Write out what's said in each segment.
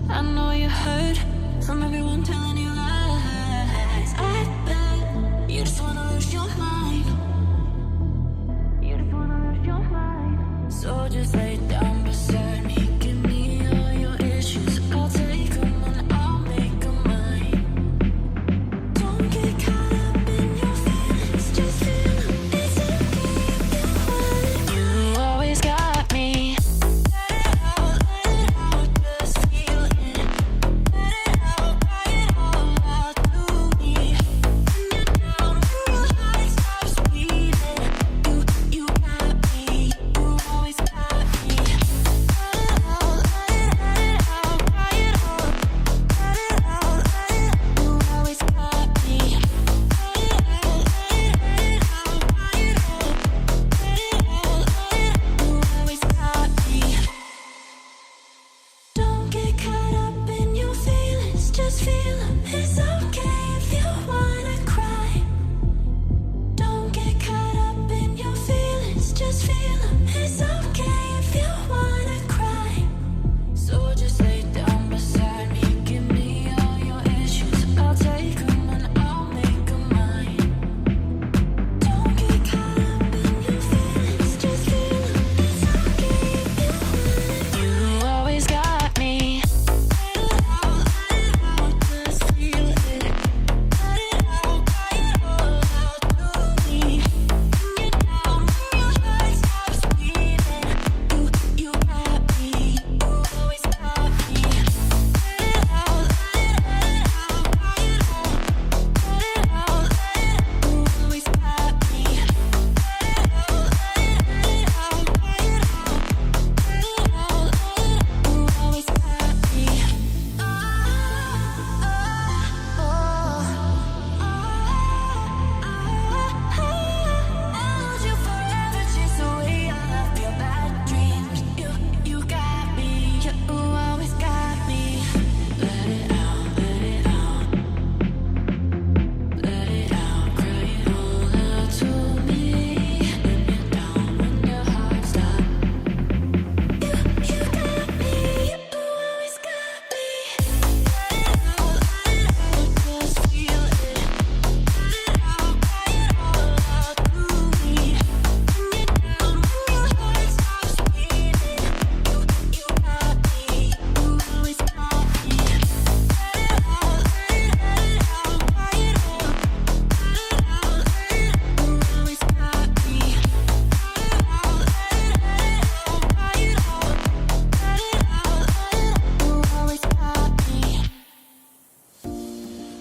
I know you heard from everyone telling you lies. I bet you just wanna lose your mind. You just wanna lose your mind. So just lay down beside me. Give me all your issues. I'll take them and I'll make them mine. Don't get caught up in your feelings. Just feel them. It's okay if you want. You always got me.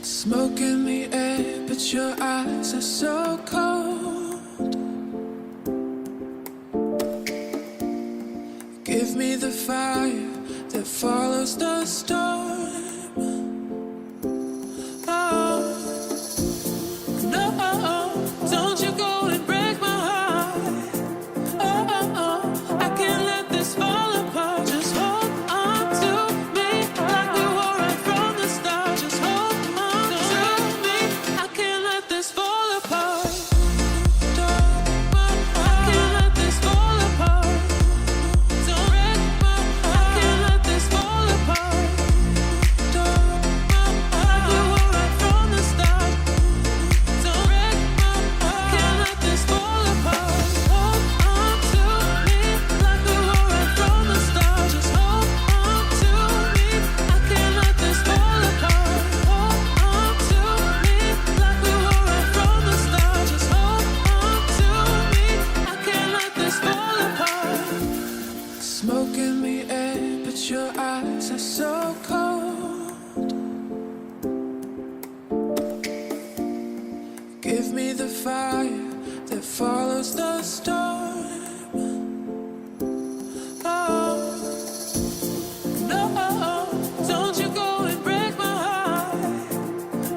Smoke in the air, but your eyes are so cold. Give me the fire that follows the storm. Oh, no, don't you go and break my heart. Oh, I can't let this fall apart. Just hold on to me like we were right from the start. Just hold on to me. I can't let this fall apart. I can't let this fall apart. Don't break my heart. I can't let this fall apart. Like we were right from the start. Don't break my heart. I can't let this fall apart. Hold on to me like we were right from the start. Just hold on to me. I can't let this fall apart. Hold on to me like we were right from the start. Just hold on to me. I can't let this fall apart. Smoke in the air, but your eyes are so cold. Give me the fire that follows the storm. Oh, no, don't you go and break my heart.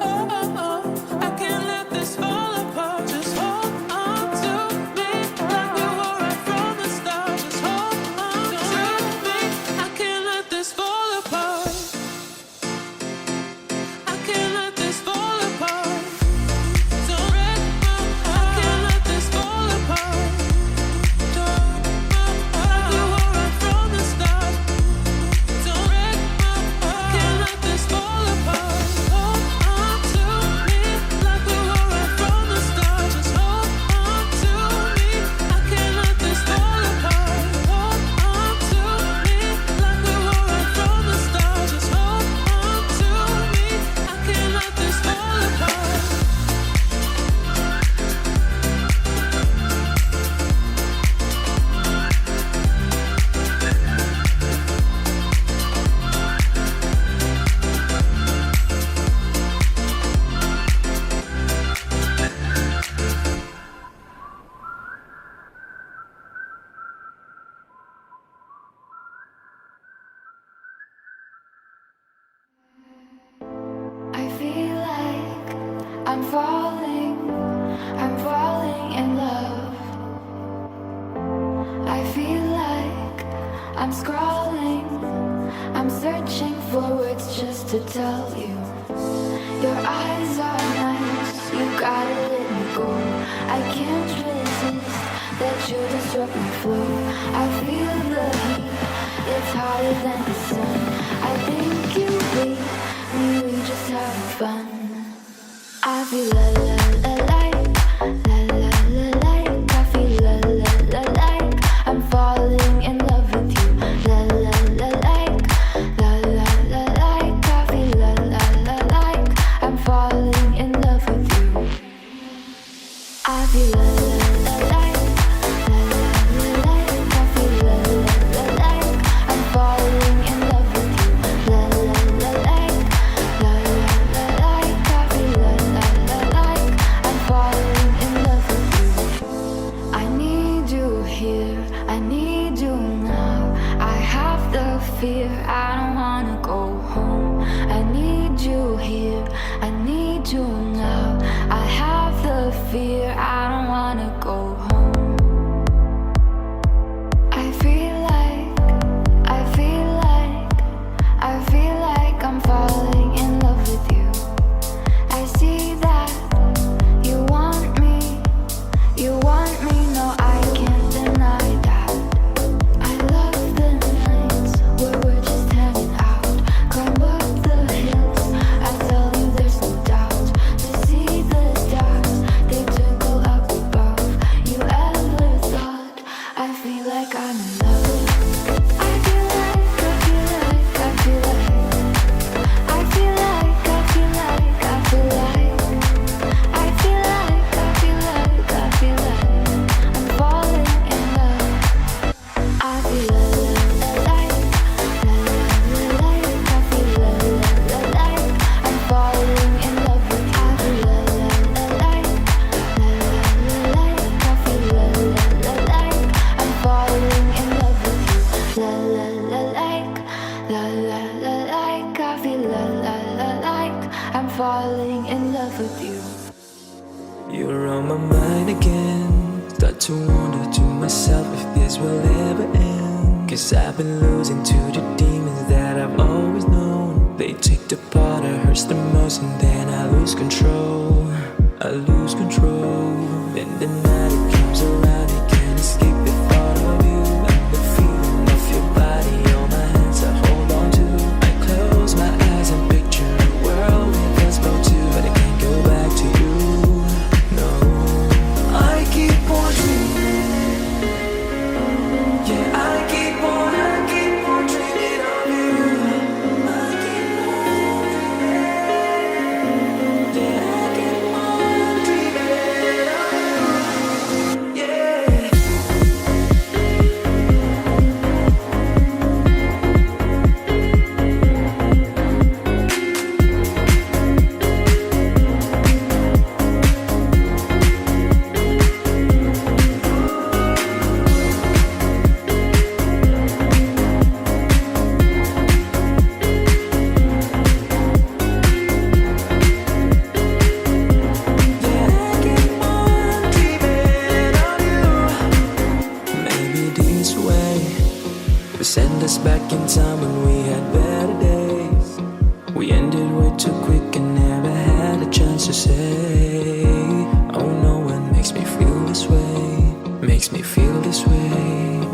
Oh, I can't let this fall apart. Just hold on to me like we were right from the start. Just hold on to me. I can't let this fall apart. I'm falling in love. I feel like I'm scrolling, I'm searching for words just to tell you. Your eyes are nice, you gotta let me go. I can't resist that you disrupt my flow. I feel the heat, it's hotter than the sun. I think you bleed me, we just having fun. I feel la la la like, la la la like. I feel la la la like, I'm falling in love with you. La la la like, la la la like. I feel la la la like, I'm falling in love with you. I feel la la la like, la la la like. I feel la la la like, I'm falling in love with you. La la la like, la la la like. I feel la la la like, I'm falling in love with you. I need you here, I need you now. I have the fear, I don't wanna go home. I need you here, I need you now. I have the fear, I don't wanna go home. I feel like, I feel like, I feel like I'm falling in love with you. I see that you want me, no, I can't deny that. I love the nights where we're just hanging out. Climb up the hills, I tell you there's no doubt. To see the stars, they twinkle up above. You ever thought I feel like I'm in love? I feel like, I feel like, I feel like, I feel like, I feel like, I feel like, I feel like, I feel like, I feel like I'm falling in love. I feel la la la like, la la la like. I feel la la la like, I'm falling in love with you. I feel la la la like, la la la like. I feel la la la like, I'm falling in love with you. La la la like, la la la like. I feel la la la like, I'm falling in love with you. You're on my mind again. Start to wonder to myself if this will ever end. Cause I've been losing to the demons that I've always known. They take the part that hurts the most, and then I lose control. I lose control. Then the night it comes around, I can't escape the thought of you. And the feeling of your body on my hands I hold on to. I close my eyes and picture a world with us both two, but I can't go back to you. No, I keep on dreaming. Yeah, I keep on dreaming of you. I keep on dreaming. Yeah, I keep on dreaming of you. Yeah. Send us back in time when we had better days. We ended way too quick and never had a chance to say, oh, no one makes me feel this way, makes me feel this way.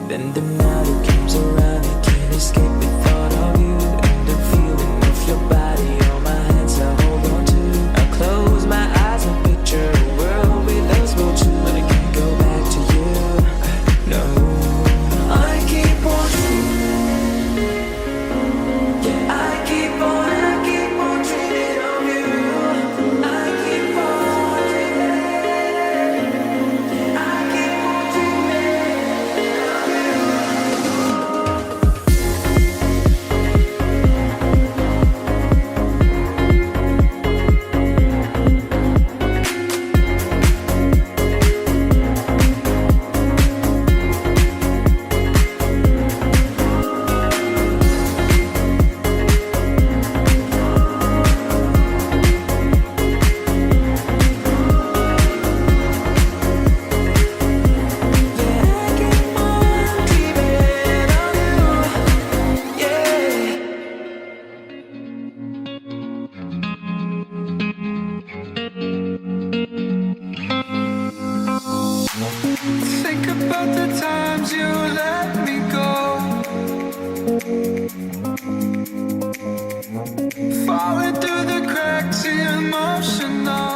Then the night it comes around, I can't escape the thought of you. And the feeling of your body on my hands I hold on to. I close my eyes and picture a world with us both two, but I can't go back to you. No, I keep on dreaming. Yeah, I keep on dreaming of you. I keep on dreaming. Yeah, I keep on dreaming of you. Falling through the cracks, emotional.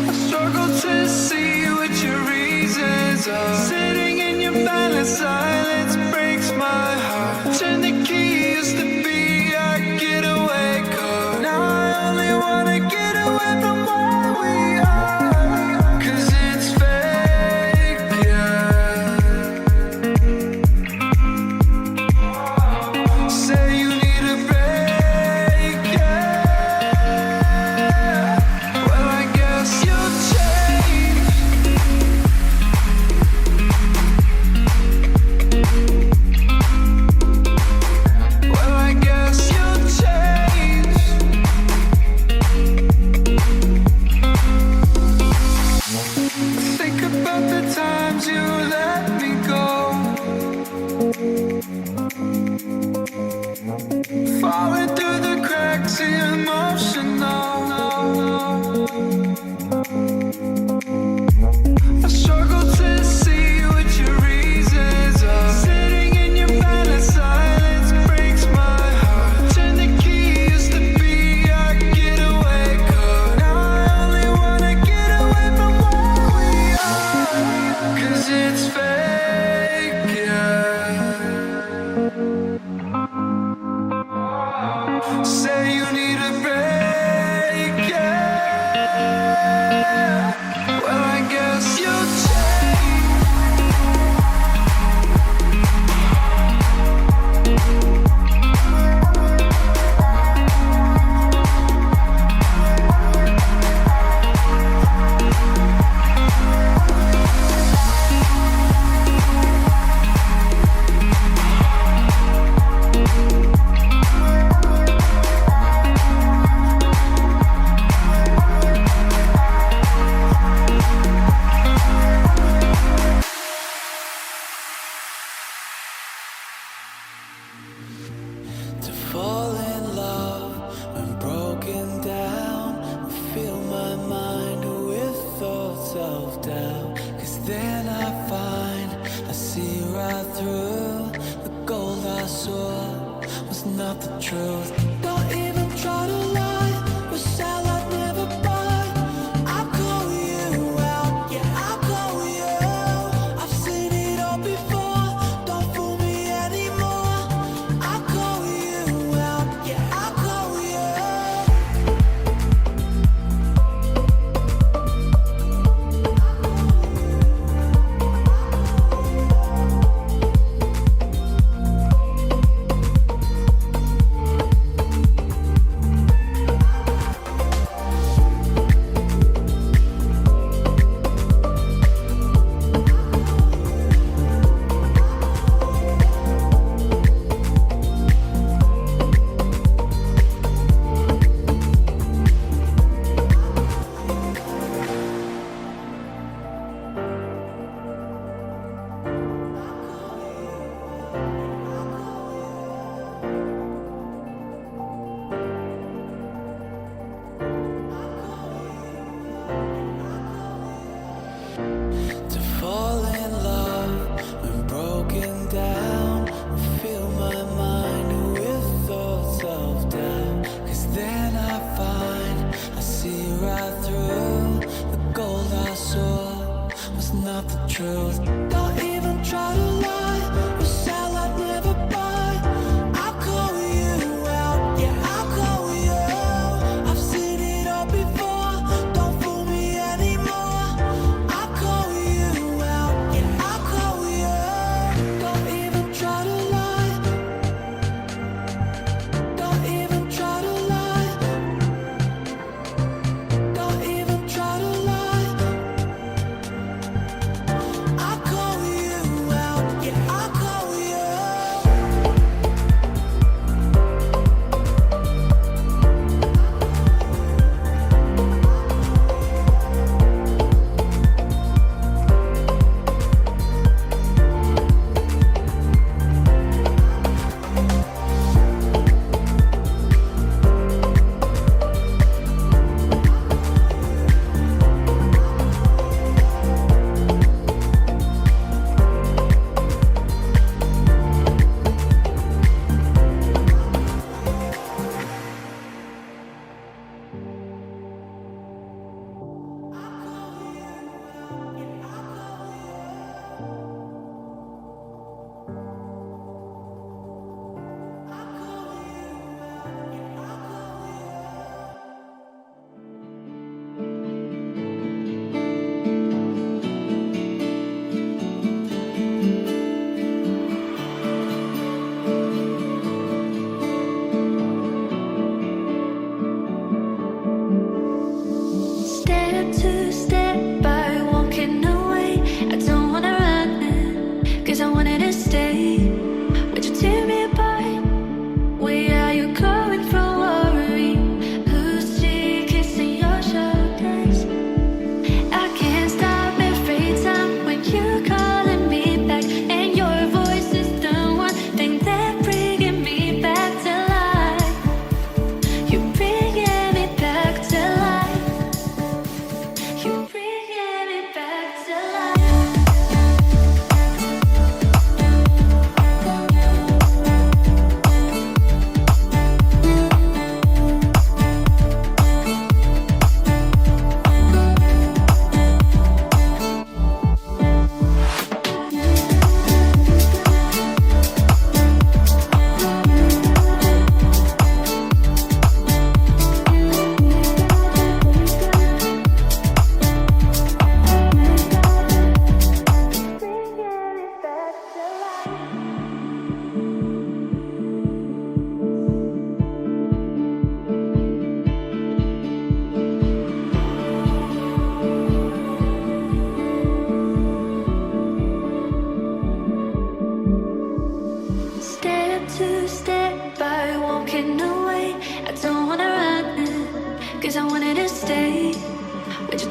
I struggle to see what your reasons are. Sitting in your silent silence breaks my heart. Turn the key, used to be our getaway car. Now I only wanna get away from where we are. 'Cause it's fake, yeah. Say you need a break, yeah. Well, I guess you'll change. Well, I guess you'll change. Think about the times you let me go. Falling through the cracks, emotional. I struggle to see what your reasons are. Sitting in your silent silence breaks my heart. Turn the key, used to be our getaway car. Now I only wanna get away from where we are. 'Cause it's fake, yeah. Say you need a break, yeah. Well, I guess you'll change. To fall in love when broken down, fill my mind with thoughts of doubt. 'Cause then I find I see right through the gold I saw was not the truth. Don't even try to lie, wish I'd never buy. I'll call you out, yeah, I'll call you. I've seen it all before, don't fool me anymore. I'll call you out, yeah, I'll call you.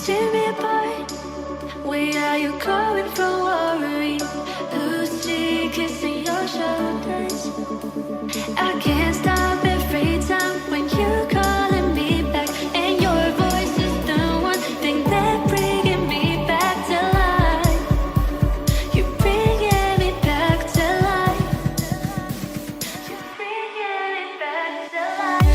tear me apart. Where are you going from worry? Who's she kissing your shoulders? I can't stop every time when you calling me back, and your voice is the one thing that bringing me back to life. You're bringing me back to life. You're bringing me back to life.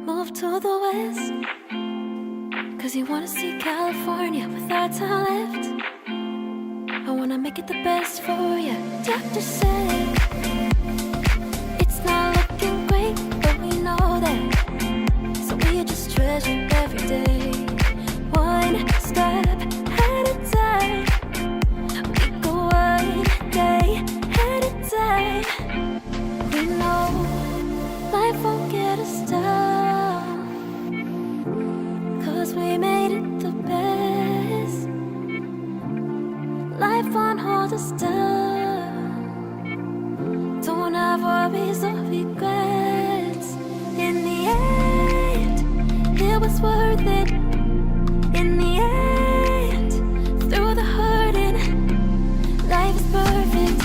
Move to the west, 'cause you wanna see California without time left. I wanna make it the best for you. Doctor said it's not looking great, but we know that. So we just treasure every day, one step at a time. We go one day at a time. We know life won't get us down, 'cause we made it the best. Life won't hold us down. Don't have worries or regrets. In the end, it was worth it. In the end, through the hurting, life is perfect.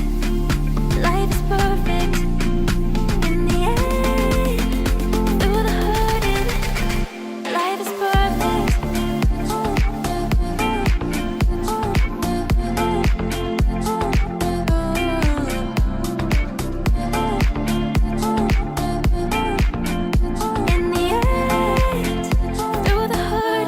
Life is perfect. In the end, through the hurting, life is perfect. In the end, through the hurting.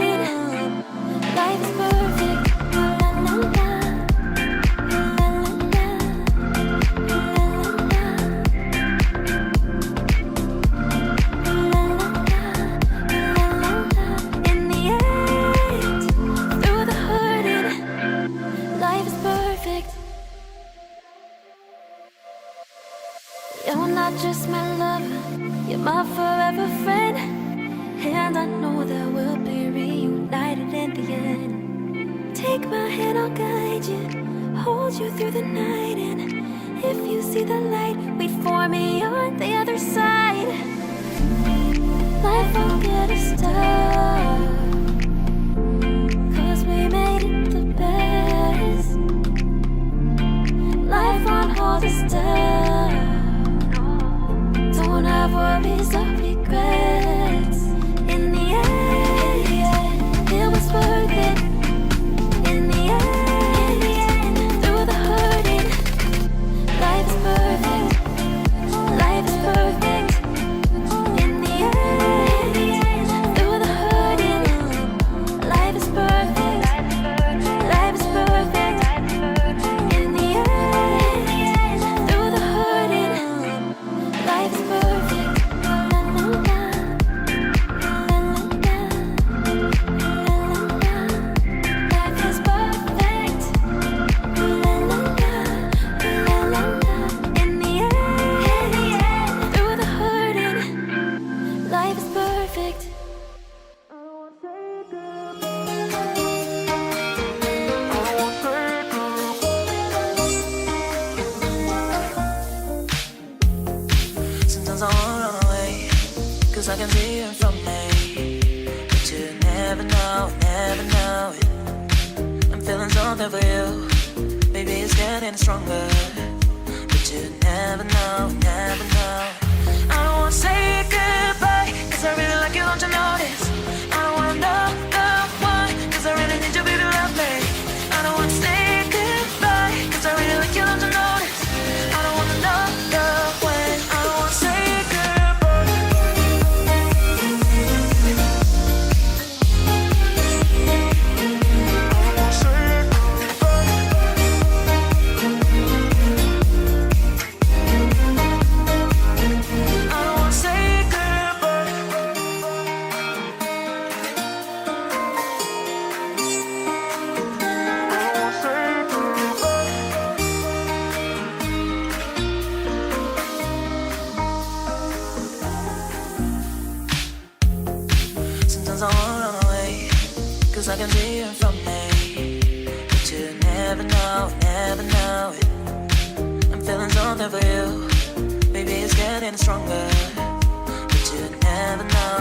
not just my lover, you're my forever friend. And I know that we'll be reunited in the end. Take my hand, I'll guide you, hold you through the night. And if you see the light, wait for me on the other side. Life won't get us stuck, 'cause we made it the best. Life won't hold us down. Don't have worries or regrets. In the end, it was worth it. In the end, through the hurting, life is perfect. Life is perfect. In the end, through the hurting, life is perfect. Life is perfect. In the end, through the hurting, life is perfect. La la la, la la la, la la la. Life is perfect. La la la, la la la. In the end, through the hurting, life is perfect. Sometimes I wanna run away, 'cause I can see it from me. But you never know it. I'm feeling something for you. Maybe it's getting stronger. But you never know. I don't wanna say goodbye, 'cause I really like you, don't you notice? I don't wanna know the one, 'cause I really need you, baby, love me. I don't wanna say goodbye, 'cause I really like you, don't you notice? I don't wanna know the when. I don't wanna say goodbye. I don't wanna say goodbye. Sometimes I wanna run away, 'cause I can see it from me. But you never know it. I'm feeling something for you. Maybe it's getting stronger. But you never know.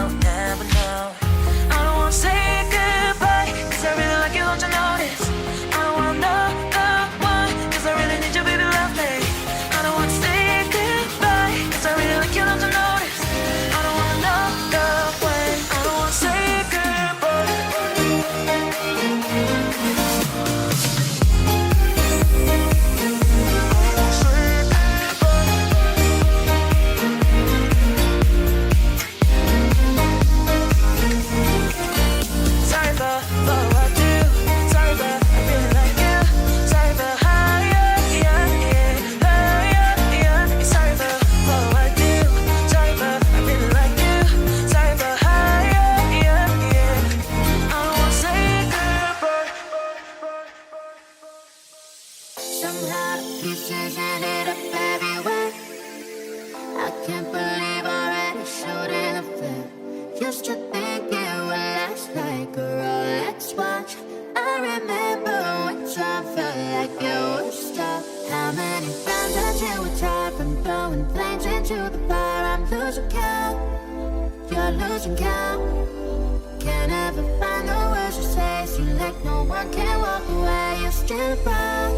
I don't wanna say goodbye, 'cause I really like you, don't you notice? I don't wanna know the one, 'cause I really need you, baby, love me. I don't wanna say goodbye, 'cause I really like you, don't you notice? I don't wanna know the when. I don't wanna say goodbye. Sorry for what I do. Sorry, but I really like you. Sorry for how, yeah. Sorry for what I do. Sorry, but I really like you. Sorry for how, yeah. I don't wanna say goodbye. Somehow the pieces ended up everywhere. I can't believe I already showed an affair. Used to think it would last like a Rolex watch. I remember when time felt like it would stop. How many times I you would try from throwing flames into the fire? I'm losing count. You're losing count. Can't ever find the words to say. Seem like no one can walk away. You're still around.